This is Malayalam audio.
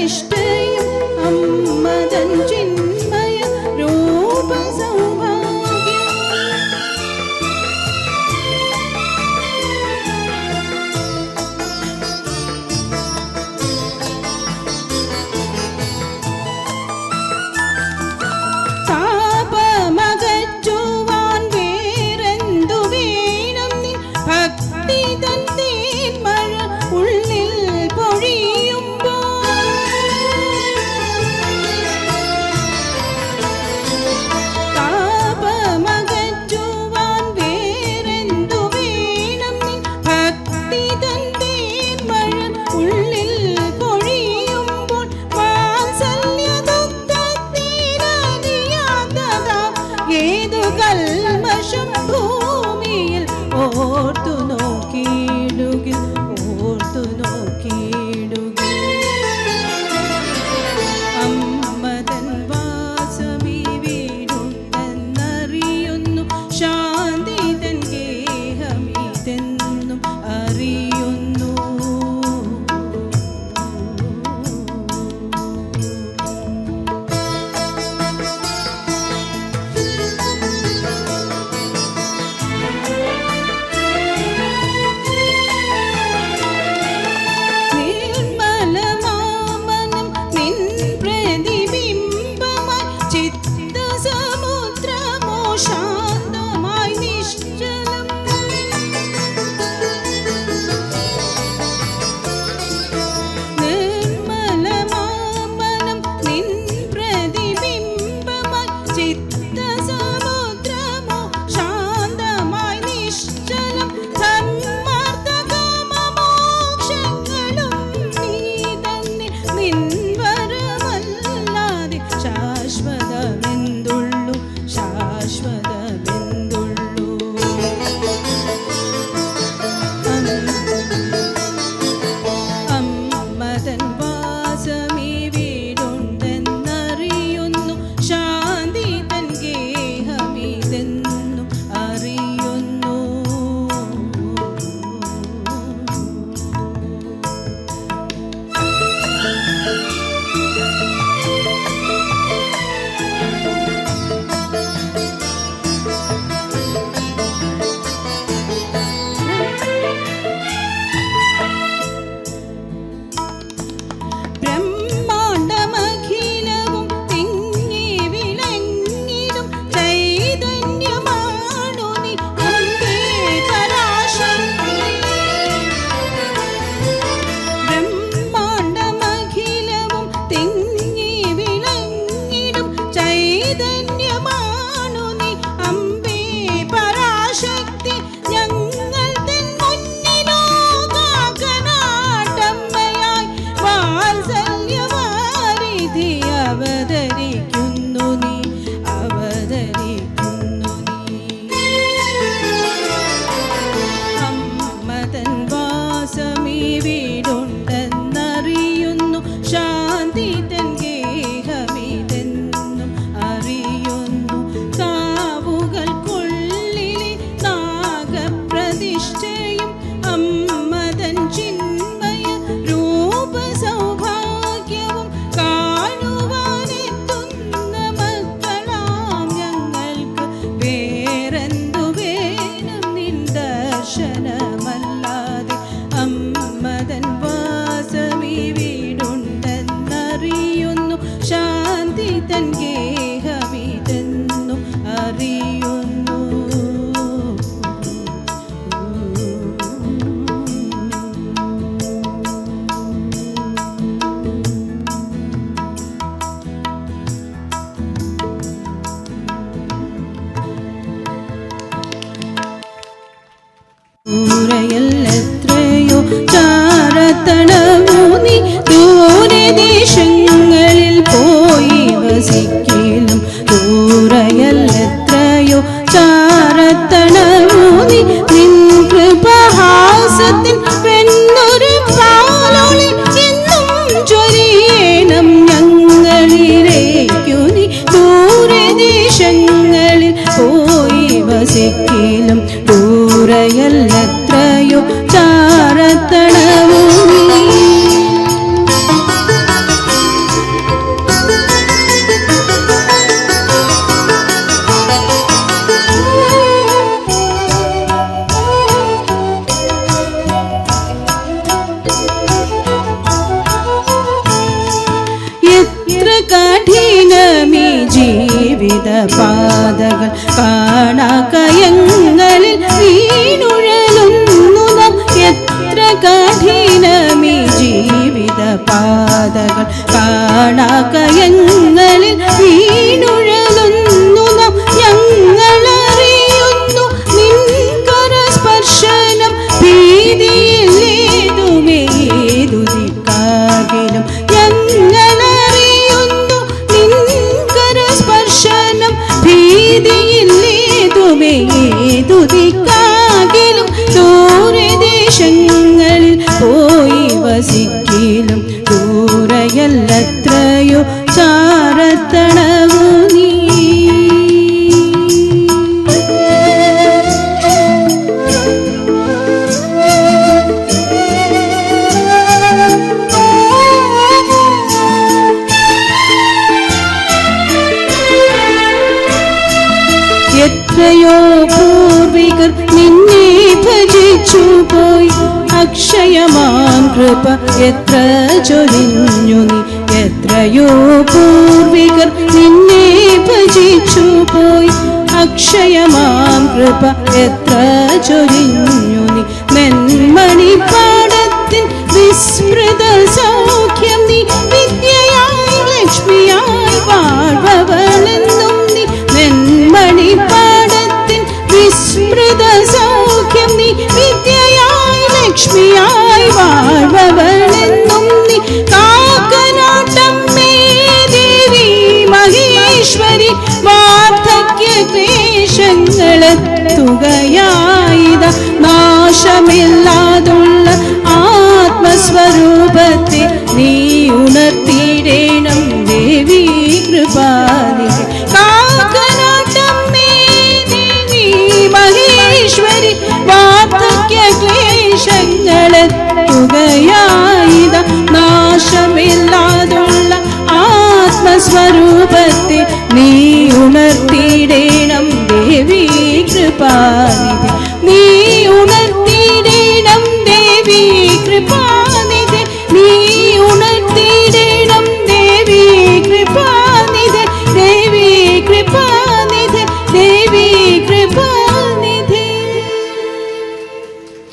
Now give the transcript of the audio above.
പ്രതിഷ്ഠയും അമ്മതൻ ചിന്മയ രൂപ സൗഭാഗ്യം. താപമകറ്റുവാൻ വേറെന്തു വേണം നിൻ ഭക്തി തൻ തേന്മഴ ഉള്ളിൽ പൊഴിയുമ്പോൾ. ജീവിത പാതകൾ കാണാകയങ്ങളിൽ വീണുഴലുന്നു നാം എത്ര കഠിനമീ ജീവിത പാതകൾ കാണാകയങ്ങളിൽ വീണുഴലുന്നു നാം ഞങ്ങളറിയുന്നു നിൻകര സ്പർശനം ഭീതിയില്ലേതുമേ ഏതു ദിക്കാകിലും ഞങ്ങളറിയുന്നു നിൻകര സ്പർശനം ഭീതിയില്ലേതുമേ ഏതു ദിക്കാകിലും ദൂരദേശങ്ങളിൽ പോയി വസിക്കിലും ദൂരയല്ലത്രയോ ചാരത്തണവു നീ. എത്രയോ പൂർവികർ നിന്നെ ഭജിച്ചു പോയി അക്ഷയമാം കൃപ എത്ര ചൊരിഞ്ഞു നീ. എത്രയോ പൂർവികർ നിന്നെ ഭജിച്ചു പോയി അക്ഷയമാം കൃപ എത്ര ചൊരിഞ്ഞു നീ. മെന്മണിപ്പാടത്തിൻ വിസ്മൃത സൗഖ്യം നീ വിദ്യയായി ലക്ഷ്മിയായി വാഴ്വവളെന്നും നീ. മെന്മണിപ്പാടത്തിൻ വിസ്മൃത സൗഖ്യം നീ വിദ്യയായി ലക്ഷ്മിയായി വാഴ്വവളെന്നും നീ. കാക്കനാട്ടമ്മേ ദേവി മഹേശ്വരി വാർദ്ധക്യ ക്ലേശങ്ങളെത്തുകയായിത നാശമില്ലാതുള്ള ആത്മസ്വരൂപത്തെ നീ ഉണർത്തിയിടേണം ദേവി കൃപാനിധി. കാക്കനാട്ടമ്മേ ദേവി മഹേശ്വരി വാർദ്ധക്യ ക്ലേശങ്ങളെത്തുകയായിത നാശമില്ലാതുള്ള ആത്മസ്വരൂപത്തെ നീ